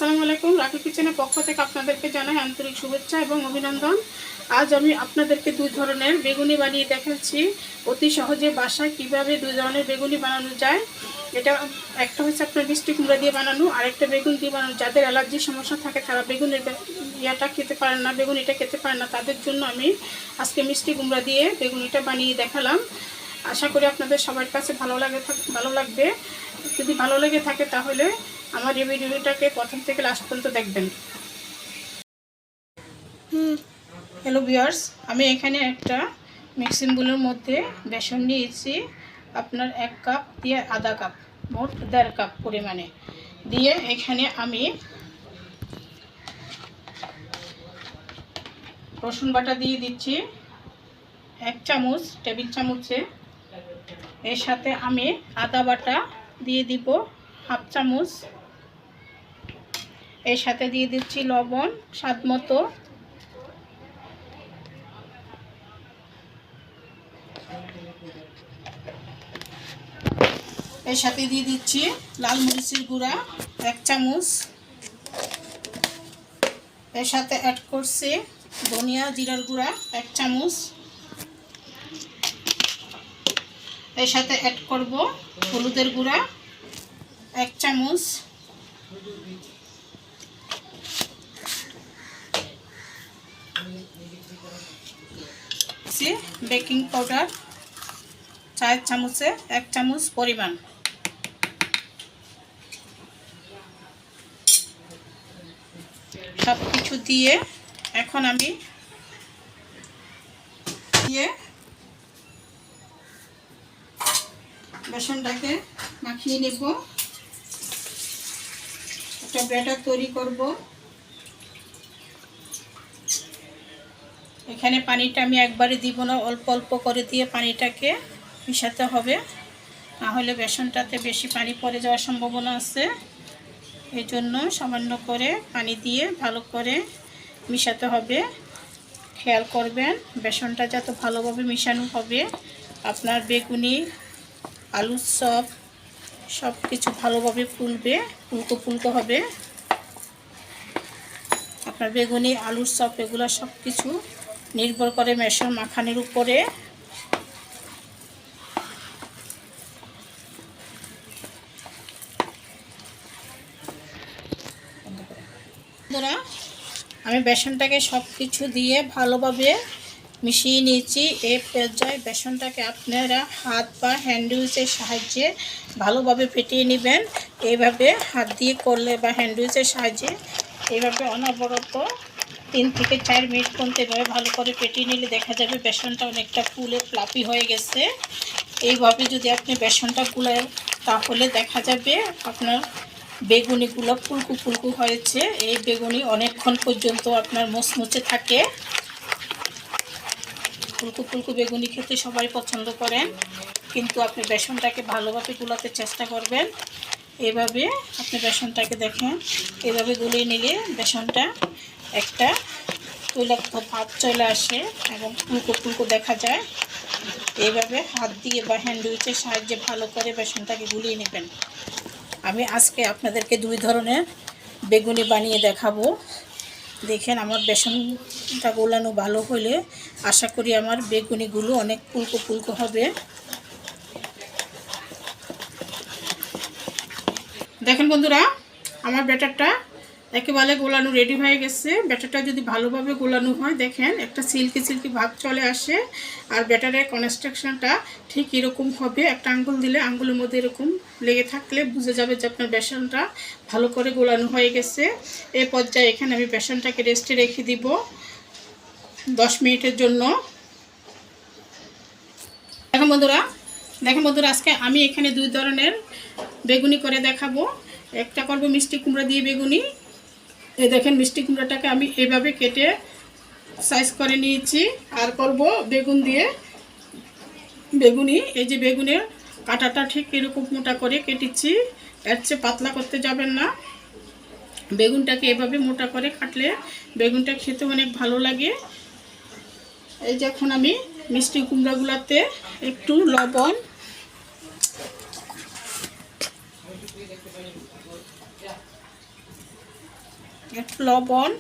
আসসালামু আলাইকুম। রাখি কিচেনের পক্ষ থেকে আপনাদেরকে জানাই আন্তরিক শুভেচ্ছা এবং অভিনন্দন। আজ আমি আপনাদেরকে দুই ধরনের বেগুনি বানিয়ে দেখাচ্ছি। অতি সহজে বাসায় কিভাবে দুই ধরনের বেগুনি বানানো যায়। এটা একটা হচ্ছে আপনার মিষ্টি কুমড়া দিয়ে বানানো, আর একটা বেগুন দিয়ে বানানো। যাদের অ্যালার্জির সমস্যা থাকে তারা বেগুনের ইয়াটা খেতে পারেন না, বেগুনিটা খেতে পারেন না, তাদের জন্য আমি আজকে মিষ্টি কুমড়া দিয়ে বেগুনিটা বানিয়ে দেখালাম। আশা করি আপনাদের সবার কাছে ভালো লাগবে। যদি ভালো লেগে থাকে তাহলে আমার এই ভিডিওটাকে প্রথম থেকে লাস্ট পর্যন্ত দেখবেন। হ্যালো ভিউয়ার্স, আমি এখানে একটা মিক্সিং বোলের মধ্যে বেসন নিয়েছি। আপনার 1 কাপ দিয়ে আধা কাপ, মোট 1.5 কাপ পরিমাণে দিয়ে এখানে আমি রসুন বাটা দিয়ে দিচ্ছি 1 চামচ, টেবিল চামচে। এর সাথে আমি আদা বাটা দিয়ে দিব 1/2 চামচ। এর সাথে দিয়ে দিচ্ছি লবণ স্বাদ মতো। এর সাথে দিয়ে দিচ্ছি লাল মরিচের গুঁড়া 1 চামচ। এর সাথে অ্যাড করছি ধনিয়া জিরার গুঁড়া 1 চামচ। এর সাথে অ্যাড করব হলুদের গুঁড়া 1 চামচ। বেকিং পাউডার 4 চামচে 1 চামচ পরিমাণ। সব কিছু দিয়ে এখন আমি বেসনটাকে মাখিয়ে নেব। একটা ব্যাটার তৈরি করব। এখানে পানিটা আমি একবারে দিব না, অল্প অল্প করে দিয়ে পানিটাকে মিশাতে হবে, না হলে বেসনটাতে বেশি পানি পড়ে যাওয়ার সম্ভাবনা আছে। এই জন্য সামান্য করে পানি দিয়ে ভালো করে মিশাতে হবে। খেয়াল করবেন বেসনটা যত ভালোভাবে মিশানো হবে আপনার বেগুনি, আলুর চপ সব কিছু ভালোভাবে ফুলবে, ফুলকো ফুলকো হবে। আপনার বেগুনি, আলুর চপ এগুলো সব কিছু নির্ভর করে বেসন মাখানোর উপরে। বন্ধুরা, আমি বেসনটাকে সব কিছু দিয়ে ভালোভাবে মিশিয়ে নিয়েছি। এই পর্যায়ে বেসনটাকে আপনারা হাত বা হ্যান্ড উইচের সাহায্যে ভালোভাবে ফেটিয়ে নেবেন। এইভাবে হাত দিয়ে করলে বা হ্যান্ড উইচের সাহায্যে এইভাবে অনবরত 3 থেকে 4 মিনিট পর্যন্ত এভাবে ভালো করে ফেটিয়ে নিলে দেখা যাবে বেসনটা অনেকটা ফুলে ফ্লাফি হয়ে গেছে। এইভাবে যদি আপনি বেসনটা গুলায় তাহলে দেখা যাবে আপনার বেগুনিগুলো ফুলকু ফুলকু হয়েছে। এই বেগুনি অনেকক্ষণ পর্যন্ত আপনার মুচমুচে থাকে। ফুলকু ফুলকু বেগুনি খেতে সবাই পছন্দ করেন, কিন্তু আপনি বেসনটাকে ভালোভাবে গুলাতে চেষ্টা করবেন। এভাবে আপনি বেসনটাকে দেখেন, এভাবে গুলিয়ে নিলে বেসনটা একটা তৈলাক্ত ভাব চলে আসে এবং ফুলকো ফুলকো দেখা যায়। এইভাবে হাত দিয়ে বা হ্যান্ড উইচের সাহায্যে ভালো করে বেসনটাকে গুলিয়ে নেবেন। আমি আজকে আপনাদেরকে 2 ধরনের বেগুনি বানিয়ে দেখাবো। দেখেন আমার বেসনটা গোলানো ভালো হলে আশা করি আমার বেগুনিগুলো অনেক ফুলকো ফুলকো হবে। দেখেন বন্ধুরা, আমার ব্যাটারটা একেবারে গোলানো রেডি হয়ে গেছে। ব্যাটারটা যদি ভালোভাবে গোলানো হয় দেখেন একটা সিল্কি সিল্কি ভাব চলে আসে। আর ব্যাটারের কনস্ট্রাকশনটা ঠিক এরকম হবে। একটা আঙ্গুল দিলে আঙ্গুলের মধ্যে এরকম লেগে থাকলে বুঝে যাবে যে আপনার বেসনটা ভালো করে গোলানো হয়ে গেছে। এই পর্যায়ে এখানে আমি বেসনটাকে রেস্টে রেখে দিব 10 মিনিটের জন্য। দেখেন বন্ধুরা, আজকে আমি এখানে 2 ধরনের বেগুনি করে দেখাবো। একটা করব মিষ্টি কুমড়া দিয়ে বেগুনি। এই দেখেন মিষ্টি কুমড়াটাকে আমি এভাবে কেটে সাইজ করে নিয়েছি। আর করব বেগুন দিয়ে বেগুনি। এই যে বেগুনের কাঁটাটা ঠিক এরকম মোটা করে কেটেছি, এর চেয়ে পাতলা করতে যাবেন না। বেগুনটাকে এভাবে মোটা করে কাটলে বেগুনটা খেতে অনেক ভালো লাগে। এই যে এখন আমি মিষ্টি কুমড়াগুলোতে একটু লবণ, একটু লবণ,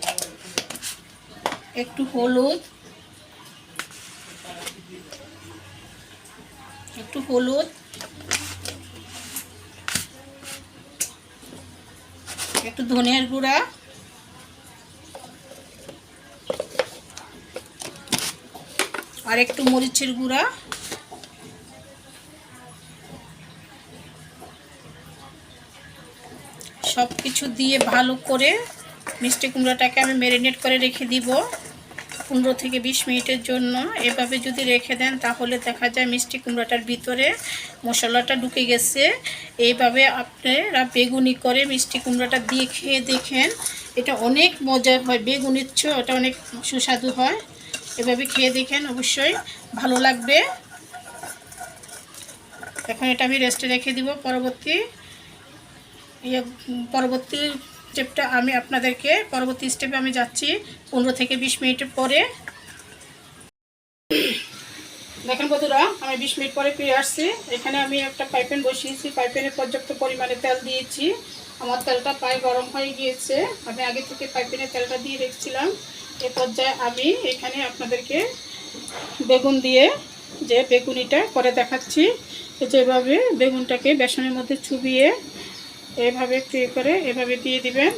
একটু হলুদ, একটু ধনিয়ার গুঁড়া, আর একটু মরিচের গুঁড়া, সব কিছু দিয়ে ভালো করে মিষ্টি কুমড়াটাকে আমি ম্যারিনেট করে রেখে দিব 15 থেকে 20 মিনিটের জন্য। এভাবে যদি রেখে দেন তাহলে দেখা যায় মিষ্টি কুমড়াটার ভিতরে মশলাটা ঢুকে গেছে। এইভাবে আপনারা বেগুনি করে মিষ্টি কুমড়াটা দিয়ে খেয়ে দেখেন, এটা অনেক মজা হয়। বেগুনির চেয়েও এটা অনেক সুস্বাদু হয়। এভাবে খেয়ে দেখেন, অবশ্যই ভালো লাগবে। এখন এটা আমি রেস্টে রেখে দিব। পরবর্তী স্টেপটা আমি আপনাদেরকে পরবর্তী স্টেপে আমি যাচ্ছি 15 থেকে 20 মিনিটের পরে। দেখেন বন্ধুরা, আমি 20 মিনিট পরে ফিরে আসছি। এখানে আমি একটা পাইপ্যান বসিয়েছি, পাইপ্যানে পর্যাপ্ত পরিমাণে তেল দিয়েছি। আমার তেলটা প্রায় গরম হয়ে গিয়েছে। আমি আগে থেকে পাইপ্যানে তেলটা দিয়ে রেখেছিলাম। এ পর্যায়ে আমি এখানে আপনাদেরকে বেগুন দিয়ে যে বেগুনিটা করে দেখাচ্ছি। যেভাবে বেগুনটাকে বেসনের মধ্যে চুবিয়ে এভাবে একটু করে এভাবে দিয়ে দিবেন।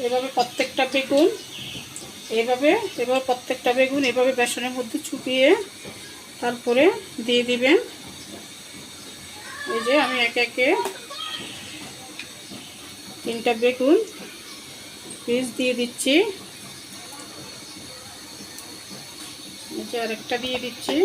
এভাবে প্রত্যেকটা বেগুন এভাবে বেসনের মধ্যে চুবিয়ে তারপরে দিয়ে দিবেন। এই যে আমি একে একে 3টা বেগুন পিস দিয়ে দিচ্ছি। এই যে আরেকটা দিয়ে দিচ্ছি।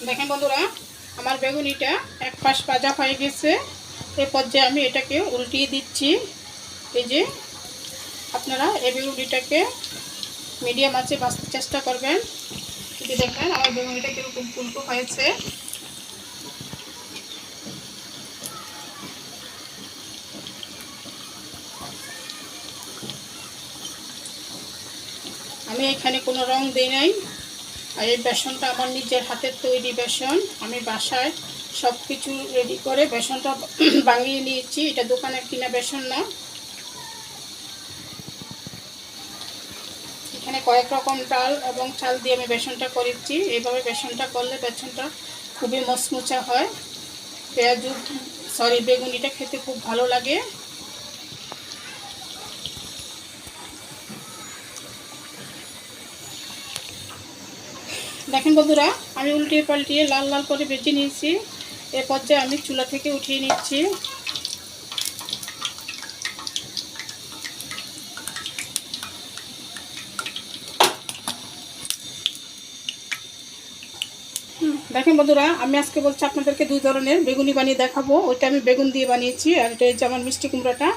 দেখেন বন্ধুরা, আমার বেগুনিটা এক পাশ ভাজা হয়ে গেছে। এই পর্যায়ে আমি এটাকে উল্টিয়ে দিচ্ছি। এই যে আপনারা এই বেগুনিটাকে মিডিয়াম আঁচে ভাজতে চেষ্টা করবেন। যদি দেখেন আমার বেগুনিটা কীরকম ফুলকো হয়েছে। আমি এখানে কোনো রং দিই নাই। আর এই বেসনটা আমার নিজের হাতের তৈরি বেসন। আমি বাসায় সব কিছু রেডি করে বেসনটা বানিয়ে নিয়েছি। এটা দোকানের কিনা বেসন না। এখানে কয়েক রকম ডাল এবং চাল দিয়ে আমি বেসনটা করেছি। এইভাবে বেসনটা করলে বেসনটা খুবই মচমচা হয়। বেগুনিটা খেতে খুব ভালো লাগে। দেখেন বন্ধুরা, আমি উল্টিয়ে পাল্টিয়ে লাল লাল করে ভেজে নিয়েছি। এ পর্যায়ে আমি চুলা থেকে উঠিয়ে নিচ্ছি। দেখেন বন্ধুরা, আমি আজকে বলছি আপনাদেরকে 2 ধরনের বেগুনি বানিয়ে দেখাবো। ওইটা আমি বেগুন দিয়ে বানিয়েছি, আর এটা হচ্ছে আমার মিষ্টি কুমড়াটা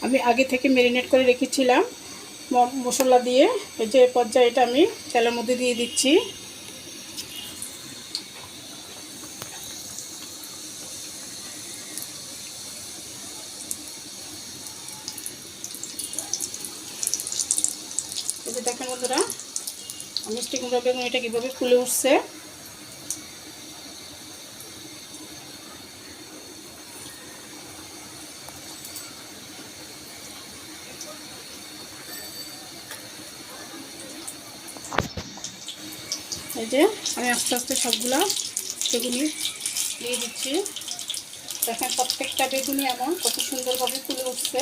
আমি আগে থেকে ম্যারিনেট করে রেখেছিলাম মশলা দিয়ে। এই যে পর্যায়ে এটা আমি তেলের মধ্যে দিয়ে দিচ্ছি। এই যে দেখেন বন্ধুরা, মিষ্টি কুমড়া বেগুনিটা কীভাবে ফুলে উঠছে। এই যে আমি আস্তে আস্তে সবগুলা বেগুনি দিয়ে দিচ্ছি। দেখেন প্রত্যেকটা বেগুনি আমার কত সুন্দরভাবে ফুলে উঠছে।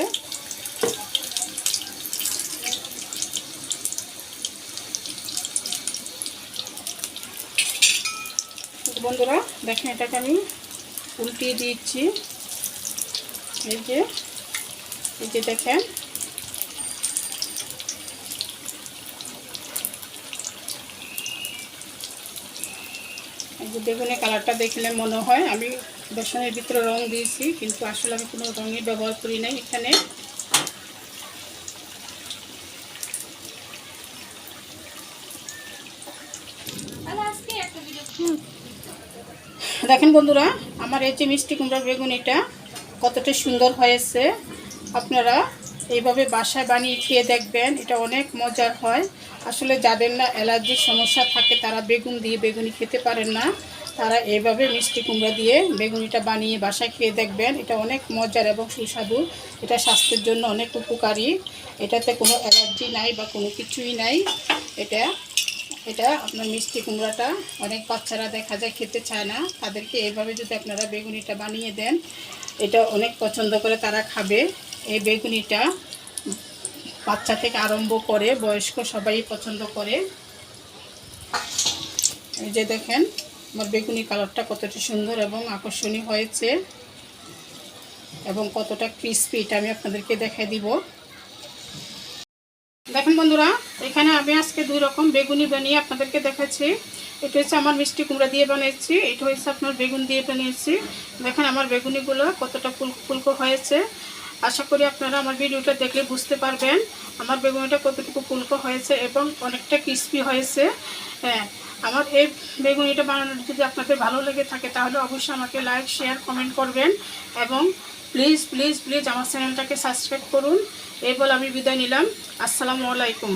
বন্ধুরা দেখেন, এটাকে আমি উল্টিয়ে দিচ্ছি। এই যে দেখেন, এই যে বেগুনের কালারটা দেখলে মনে হয় আমি বেসনের ভিতরে রং দিয়েছি, কিন্তু আসলে আমি কোনো রঙই ব্যবহার করি নাই এখানে। দেখেন বন্ধুরা, আমার এই যে মিষ্টি কুমড়ার বেগুনিটা কতটা সুন্দর হয়েছে। আপনারা এইভাবে বাসায় বানিয়ে খেয়ে দেখবেন, এটা অনেক মজার হয়। আসলে যাদের না অ্যালার্জির সমস্যা থাকে তারা বেগুন দিয়ে বেগুনি খেতে পারেন না, তারা এইভাবে মিষ্টি কুমড়া দিয়ে বেগুনিটা বানিয়ে বাসায় খেয়ে দেখবেন, এটা অনেক মজার এবং সুস্বাদু। এটা স্বাস্থ্যের জন্য অনেক উপকারী। এটাতে কোনো অ্যালার্জি নাই বা কোনো কিছুই নাই। এটা আপনার মিষ্টি কুমড়াটা অনেক বাচ্চারা দেখা যায় খেতে চায় না, তাদেরকে এইভাবে যদি আপনারা বেগুনিটা বানিয়ে দেন, এটা অনেক পছন্দ করে তারা খাবে। এই বেগুনিটা বাচ্চা থেকে আরম্ভ করে বয়স্ক সবাই পছন্দ করে। এই যে দেখেন আমার বেগুনি কালারটা কতটা সুন্দর এবং আকর্ষণীয় হয়েছে এবং কতটা ক্রিস্পি, এটা আমি আপনাদেরকে দেখাই দিব। দেখেন বন্ধুরা, এখানে আমি আজকে দুই রকম বেগুনি বানিয়ে আপনাদেরকে দেখাচ্ছি। এটা হচ্ছে আমার মিষ্টি কুমড়া দিয়ে বানিয়েছি, এটা হচ্ছে আপনার বেগুন দিয়ে বানিয়েছি। দেখেন আমার বেগুনিগুলো কতটা ফুলকো হয়েছে। আশা করি আপনারা আমার ভিডিওটা দেখলে বুঝতে পারবেন আমার বেগুনিটা কতটুকু ফুলকো হয়েছে এবং অনেকটা ক্রিস্পি হয়েছে। হ্যাঁ, আমার এই বেগুনিটা বানানোর যদি আপনাদের ভালো লেগে থাকে তাহলে অবশ্যই আমাকে লাইক, শেয়ার, কমেন্ট করবেন এবং প্লিজ প্লিজ প্লিজ আমার চ্যানেলটাকে সাবস্ক্রাইব করুন। এই বলে আমি বিদায় নিলাম। আসসালামু আলাইকুম।